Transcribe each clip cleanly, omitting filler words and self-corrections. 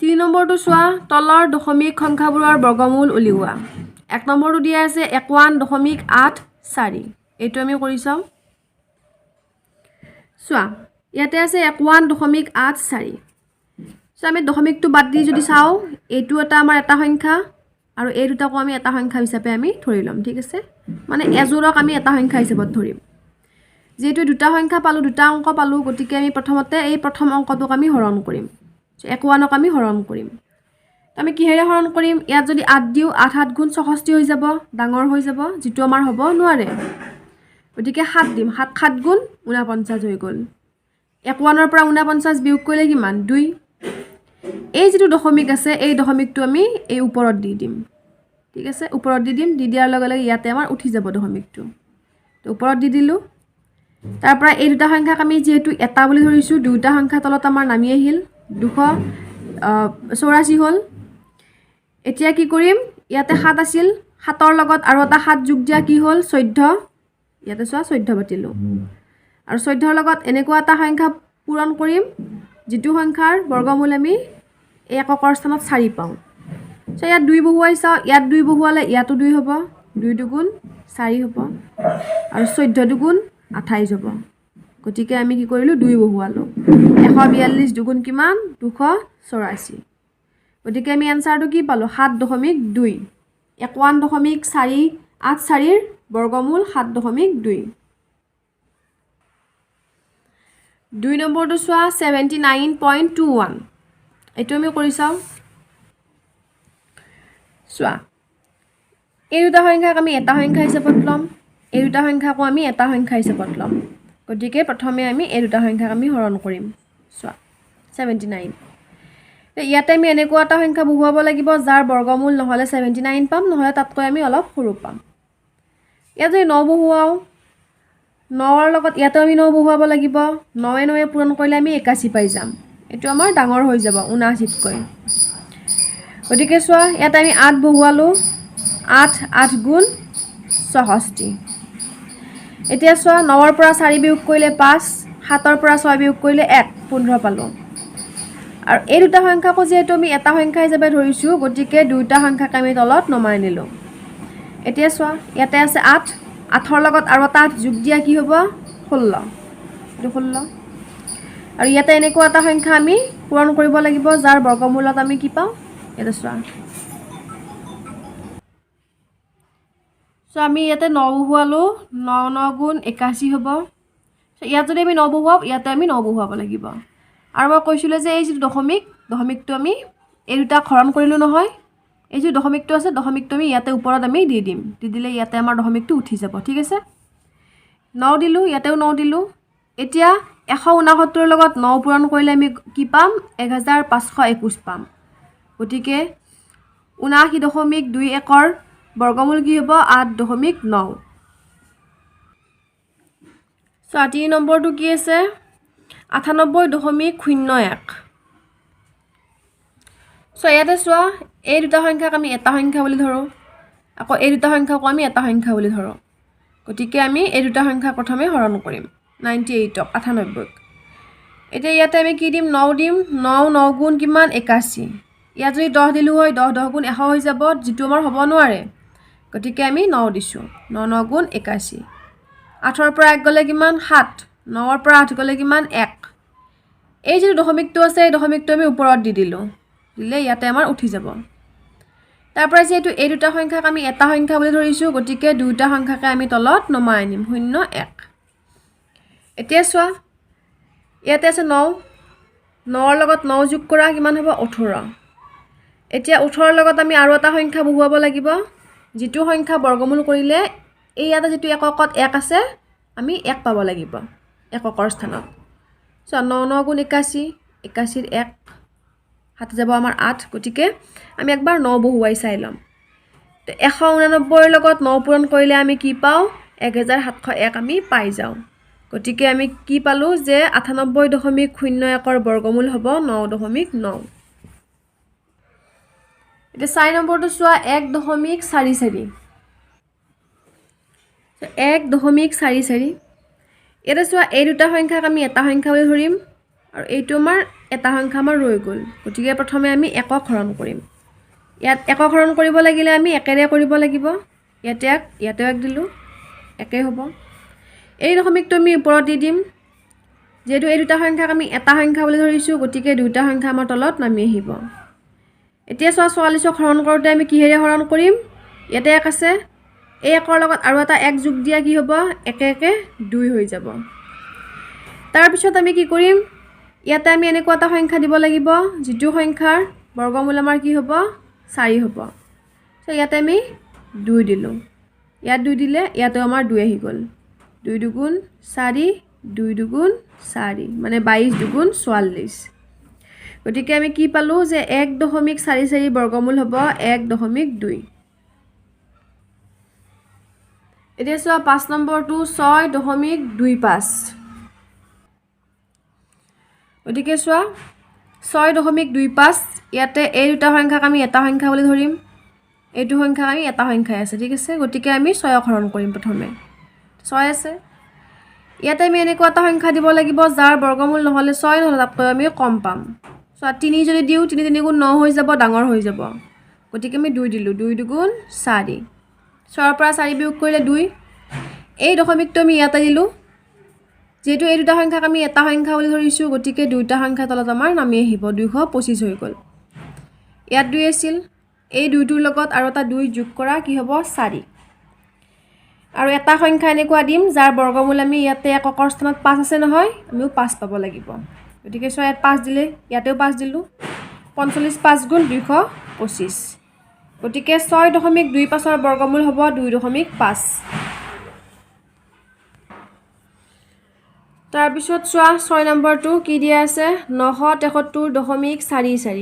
3 নম্বৰটো চোৱা তলৰ দশমিক সংখ্যাবোৰৰ বৰ্গমূল উলিওৱা 1 নম্বৰটো দিয়া আছে 51.84 এইটো আমি কৰি চাওঁ চোৱা ইয়াতে আছে 51.84 সো আমি দশমিকটো বাদ দি যদি চাওঁ এইটো এটা আমাৰ এটা সংখ্যা আৰু এই দুটাকো আমি এটা সংখ্যা হিচাপে আমি ধৰি লম ঠিক আছে মানে এজোৰক আমি এটা সংখ্যা হিচাপত ধৰিম যেহেতু দুটা সংখ্যা পালো দুটা অংক পালো গতিকে আমি প্ৰথমতে এই প্ৰথম অংকটোক আমি হৰণ কৰিম 51ক আমি হৰণ কৰিম আমি কিহেৰে হৰণ কৰিম ইয়াত যদি 8 দিও 8 7 গুণ 64 হৈ যাব ডাঙৰ হৈ যাব যেটো আমাৰ হ'ব নোৱাৰে গতিকে 7 দিম 7 7 গুণ 49 হৈ গ'ল 51ৰ পৰা 49 বিয়োগ কৰিলে কিমান 2 এই যেটো দশমিক আছে এই দশমিকটো আমি এই ওপৰত দি দিম ঠিক আছে ওপৰত দি দিম দি দিয়াৰ লগে লগে ইয়াতে আমাৰ উঠি যাব দশমিকটো তো ওপৰত দি দিলু তাৰ পৰা এই দুটা সংখ্যাক আমি যেহেতু এটা বুলি ধৰিছো দুটা সংখ্যা তলত আমাৰ নামি আহিল 284 হল এতিয়া কি কৰিম ইয়াতে 7 আছিল 7ৰ লগত আৰু এটা 7 যোগ দিয়া কি হল 14 ইয়াতে চোৱা 14 বাতিলো আৰু 14ৰ লগত এনেকুৱা এটা সংখ্যা পূৰণ কৰিম যেটো সংখ্যাৰ বৰ্গমূল আমি এককৰ স্থানত 4 পাওঁ সো ইয়াত 2 বহুৱাই চাও ইয়াত 2 বহুৱালে ইয়াতো 2 হ'ব 2 দুগুণ 4 হ'ব আৰু 14 দুগুণ 28 হ'ব গতিকে আমি কি কৰিলো 2 বহুৱালো 142 দুগুণ কিমান 284 গতিকে আমি আনসাৰটো কি পালো 7.2 51.484 ৰ বৰ্গমূল 7.2 2 নম্বৰটো চোৱা 79.21 এটো আমি কৰি চাও চোৱা এই দুটা সংখ্যাক আমি এটা সংখ্যা হিচাপত লম এই দুটা সংখ্যাকো আমি এটা সংখ্যা হিচাপত লম গতিকে প্ৰথমে আমি এই দুটা সংখ্যাক আমি হৰণ কৰিম চোৱা 79 ইয়াতে আমি এনেকুৱা এটা সংখ্যা বহুৱাব লাগিব যাৰ বৰ্গমূল নহলে 79 পাম নহলে তাতকৈ আমি অলপ সৰু পাম ইয়াতে 9 বহুৱাও 9ৰ লগত ইয়াতে আমি 9 বহুৱাব লাগিব 9 9 পূৰণ কৰিলে আমি 81 পাই যাম এটো আমাৰ ডাঙৰ হৈ যাব 79 কৈ গতিকে চোৱা ইয়াতে আমি 8 বহুৱালো 8 8 গুণ 64 এতিয়া চোৱা 9ৰ পৰা 4 বিয়োগ কৰিলে 5 7ৰ পৰা 6 বিয়োগ কৰিলে 1 15 পালো আৰু এই দুটা সংখ্যাকো যেহেতু আমি এটা সংখ্যা হিচাপে ধৰিছো গতিকে দুটা সংখ্যাক আমি তলত নমাই নিলো এতিয়া চোৱা ইয়াতে আছে 8 8ৰ লগত আৰু এটা 8 যোগ দিয়া কি হ'ব 16 এটো 16 আৰু ইয়াতে এনেকুৱা এটা সংখ্যা আমি পূৰণ কৰিব লাগিব যাৰ বৰ্গমূলত আমি কি পাওঁ এটা চোৱা সো আমি ইয়াতে 9 বহুৱালো 9 9 গুণ 81 হ'ব সো ইয়াত যদি আমি 9 বহুৱাও ইয়াতে আমি 9 বহুৱাব লাগিব আৰু মই কৈছিল যে এই যে দশমিকটো আমি এই দুটা হৰণ কৰিলো নহয় এই যে দশমিকটো আছে দশমিকটো আমি ইয়াতে ওপৰত আমি দি দিম দি দিলে ইয়াতে আমাৰ দশমিকটো উঠি যাব ঠিক আছে 9 দিলু ইয়াতেও 9 দিলু এতিয়া 169 ৰ লগত 9 পূৰণ কৰিলে আমি কি পাম 1521 পাম গতিকে 79.21 ৰ বৰ্গমূল কি হ'ব 8.9 সো 3 নম্বৰটো কি আছে 98.01 সো ইয়াতে চোৱা এই দুটা সংখ্যাক আমি এটা সংখ্যা বুলি ধৰো আকৌ এই দুটা সংখ্যাকো আমি এটা সংখ্যা বুলি ধৰো গতিকে আমি এই দুটা সংখ্যা প্ৰথমে হৰণ কৰিম 98ক 98ক এতিয়া ইয়াতে আমি কি দিম 9 দিম 9 9 গুণ কিমান 81 ইয়াত যদি 10 দিলু হয় 10 10 গুণ 100 হৈ যাব যেটো আমাৰ হ'ব নোৱাৰে গতিকে আমি 9 দিছো 9 9 গুণ 81 8ৰ পৰা 1 গলে কিমান 7 9ৰ পৰা 8 গলে কিমান 1 এই যে দশমিকটো আছে এই দশমিকটো আমি ওপৰত দি দিলো দিলে ইয়াতে আমাৰ উঠি যাব তাৰ পৰা যেহেতু এই দুটা সংখ্যাক আমি এটা সংখ্যা বুলি ধৰিছো গতিকে দুটা সংখ্যাকে আমি তলত নমাই আনিম 0 1 এতিয়া চোৱা ইয়াতে আছে 9 9ৰ লগত 9 যোগ কৰা কিমান হ'ব 18 এতিয়া 18ৰ লগত আমি আৰু এটা সংখ্যা বহুৱাব লাগিব যেটো সংখ্যা বৰ্গমূল কৰিলে এই ইয়াতে যেটো এককত 1 আছে আমি 1 পাব লাগিব এককৰ স্থানত সো 9 9 গুণ 81 81 ৰ 1 হাতে যাব আমাৰ 8 গতিকে আমি একবাৰ 9 বহুৱাই চাই লম তো 189 ৰ লগত 9 পূৰণ কৰিলে আমি কি পাও 1701 আমি পাই যাও গতিকে আমি কি পালো যে 98.01 ৰ বৰ্গমূল হ'ব 9.9 এটা 4 নম্বৰটো চোৱা 1.44 1.44 এটা চোৱা এই দুটা সংখ্যাক আমি এটা সংখ্যা বুলি ধৰিম আৰু এইটো আমাৰ এটা সংখ্যা আমাৰ ৰৈ গ'ল গতিকে প্ৰথমে আমি একক হৰণ কৰিম ইয়াত একক হৰণ কৰিব লাগিলে আমি একেৰে কৰিব লাগিব ইয়াতে এক দিলোঁ একেই হ'ব এই দশমিকটো আমি ওপৰত দি দিম যেহেতু এই দুটা সংখ্যাক আমি এটা সংখ্যা বুলি ধৰিছোঁ গতিকে দুটা সংখ্যা আমাৰ তলত নামি আহিব এতিয়া 44ক হৰণ কৰোঁতে আমি কিহেৰে হৰণ কৰিম ইয়াতে এক আছে এই একৰ লগত আৰু এটা এক যোগ দিয়া কি হ'ব একে একে 2 হৈ যাব তাৰপিছত আমি কি কৰিম ইয়াতে আমি এনেকুৱা এটা সংখ্যা দিব লাগিব যিটো সংখ্যাৰ বৰ্গমূল আমাৰ কি হ'ব 4 হ'ব সো ইয়াতে আমি 2 দিলোঁ ইয়াত 2 দিলে ইয়াতে আমাৰ 2 আহি গ'ল 2 দুগুণ 4 2 দুগুণ 4 মানে 22 দুগুণ 44 গতিকে আমি কি পালোঁ যে 1.44 বৰ্গমূল হ'ব 1.2 এতিয়া চোৱা 5 নম্বৰটো 6.25 গতিকে চোৱা 6.25 ইয়াতে এই দুটা সংখ্যাক আমি এটা সংখ্যা বুলি ধৰিম এইটো সংখ্যা আমি এটা সংখ্যাই আছে ঠিক আছে গতিকে আমি 6ক হৰণ কৰিম প্ৰথমে 6 আছে ইয়াতে আমি এনেকুৱা এটা সংখ্যা দিব লাগিব যাৰ বৰ্গমূল নহ'লে 6 নহ'লে তাতকৈ আমি কম পাম চোৱা 3 যদি দিওঁ 3 গুণ 9 হৈ যাব ডাঙৰ হৈ যাব গতিকে আমি 2 দিলোঁ 2 দুগুণ 4 6ৰ পৰা 4 বিয়োগ কৰিলে 2 এই দশমিকটো আমি ইয়াতে দিলোঁ যেহেতু এই দুটা সংখ্যাক আমি এটা সংখ্যা বুলি ধৰিছোঁ গতিকে দুটা সংখ্যা তলত আমাৰ নামি আহিব 225 হৈ গ'ল ইয়াত 2 আছিল এই 2টোৰ লগত আৰু এটা 2 যোগ কৰা কি হ'ব 4 আৰু এটা সংখ্যা এনেকুৱা দিম যাৰ বৰ্গমূল আমি ইয়াতে এককৰ স্থানত 5 আছে নহয় আমিও 5 পাব লাগিব গতিকে চোৱা ইয়াত 5 দিলে ইয়াতেও 5 দিলোঁ 45 5 গুণ 225 গতিকে 6.25ৰ বৰ্গমূল হ'ব 2.5 তাৰপিছত চোৱা 6 নম্বৰটো কি দিয়া আছে 973.44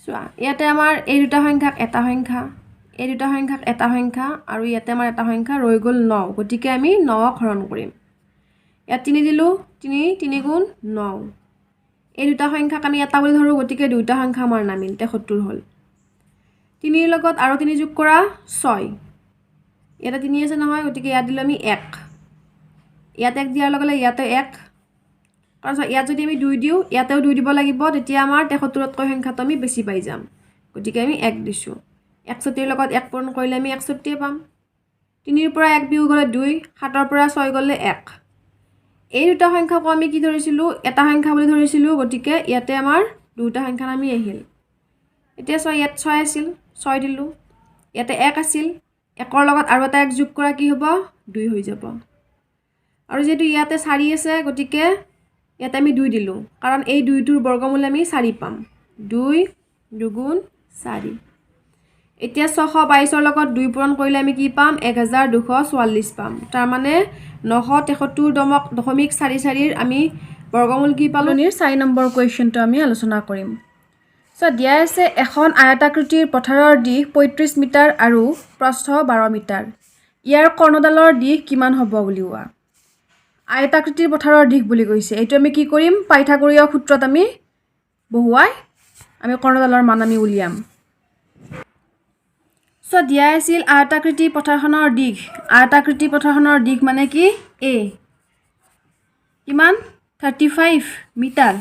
চোৱা ইয়াতে আমাৰ এই দুটা সংখ্যাক এটা সংখ্যা এই দুটা সংখ্যাক এটা সংখ্যা আৰু ইয়াতে আমাৰ এটা সংখ্যা ৰৈ গ'ল 9 গতিকে আমি 9ক হৰণ কৰিম ইয়াত 3 দিলোঁ 3 গুণ 9 এই দুটা সংখ্যাক আমি এটা বুলি ধৰোঁ গতিকে দুটা সংখ্যা আমাৰ নামিল 73 হ'ল 3ৰ লগত আৰু 3 যোগ কৰা 6 ইয়াতে 3 আছে নহয় গতিকে ইয়াত দিলোঁ আমি 1 ইয়াত 1 দিয়াৰ লগে লগে ইয়াতে 1 কাৰণ ইয়াত যদি আমি 2 দিওঁ ইয়াতেও 2 দিব লাগিব তেতিয়া আমাৰ 73তকৈ সংখ্যাটো আমি বেছি পাই যাম গতিকে আমি 1 দিছোঁ 61ৰ লগত 1 পূৰণ কৰিলে আমি 61 পাম 3ৰ পৰা 1 বিয়োগ হ'লে 2 7ৰ পৰা 6 গ'লে 1 এই দুটা সংখ্যাকো আমি কি ধৰিছিলোঁ এটা সংখ্যা বুলি ধৰিছিলোঁ গতিকে ইয়াতে আমাৰ দুটা সংখ্যা নামি আহিল এতিয়া চোৱা ইয়াত 6 আছিল 6 দিলোঁ ইয়াতে 1 আছিল 1ৰ লগত আৰু এটা 1 যোগ কৰা কি হ'ব 2 হৈ যাব আৰু যেহেতু ইয়াতে 4 আছে গতিকে ইয়াতে আমি 2 দিলোঁ কাৰণ এই 2টোৰ বৰ্গমূল আমি 4 পাম 2 দুগুণ 4 এতিয়া 622ৰ লগত 2 পূৰণ কৰিলে আমি কি পাম 1244 পাম তাৰ মানে 973.44ৰ আমি বৰ্গমূল কি পালোঁ 4 নম্বৰ কুৱেশ্যনটো আমি আলোচনা কৰিম সো দিয়া আছে এখন আয়তাকৃতিৰ পথাৰৰ দিশ 35 মিটাৰ আৰু প্ৰস্থ 12 মিটাৰ ইয়াৰ কৰ্ণডালৰ দিশ কিমান হ'ব বুলিওৱা আয়তাকৃতিৰ পথাৰৰ দিশ বুলি কৈছে এইটো আমি কি কৰিম পাইথাগোৰীয় সূত্ৰত আমি বহুৱাই আমি কৰ্ণডালৰ মান আমি উলিয়াম সো দিয়া আছিল আয়তাকৃতি পথাৰখনৰ দিশ মানে কি a কিমান 35 মিটাৰ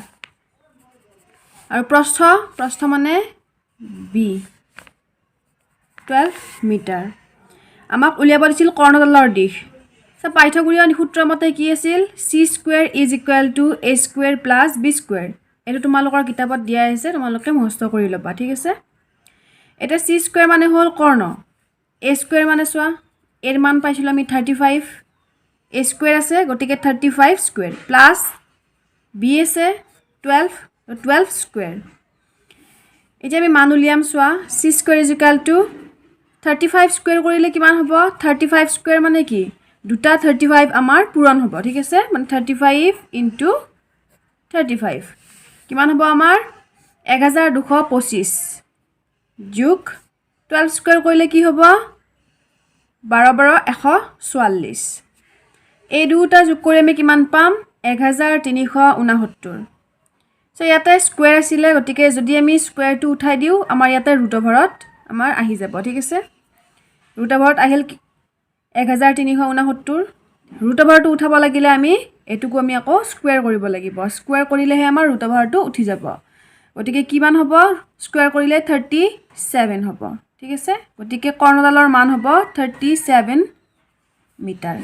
আৰু প্ৰস্থ মানে b 12 মিটাৰ আমাক উলিয়াব দিছিল কৰ্ণডালৰ দিশ সো পাইথাগোৰীয় সূত্ৰৰ মতে কি আছিল c square = a square + b square এটো তোমালোকৰ কিতাপত দিয়া আছে তোমালোকে মুখস্থ কৰি ল'বা ঠিক আছে এটা c স্কয়াৰ মানে হ'ল কৰ্ণ a স্কয়াৰ মানে চোৱা এৰ মান পাইছিলো আমি 35 a স্কয়াৰ আছে গতিকে 35 স্কয়াৰ প্লাস b আছে 12 স্কয়াৰ এতিয়া আমি মান উলিয়াম চোৱা c স্কয়াৰ = 35 স্কয়াৰ কৰিলে কিমান হ'ব 35 স্কয়াৰ মানে কি দুটা 35 আমাৰ পূৰণ হ'ব ঠিক আছে মানে 35 * 35 কিমান হ'ব আমাৰ 1225 যোগ 12 স্কয়াৰ কৰিলে কি হ'ব 12 144 এই দুটা যোগ কৰি আমি কিমান পাম 1369 সো ইয়াতে স্কয়াৰ আছিলে গতিকে যদি আমি স্কয়াৰটো উঠাই দিও আমাৰ ইয়াতে ৰুট ওভাৰত আমাৰ আহি যাব ঠিক আছে ৰুট ওভাৰত আহিল 1369 ৰুট ওভাৰটো উঠাব লাগিলে আমি এইটোকো আমি আকৌ স্কুৱেৰ কৰিব লাগিব স্কুৱেৰ কৰিলেহে আমাৰ ৰুট অভাৰটো উঠি যাব গতিকে কিমান হ'ব স্কুৱেৰ কৰিলে 37 হ'ব ঠিক আছে গতিকে কৰ্ণডালৰ মান হ'ব 37 মিটাৰ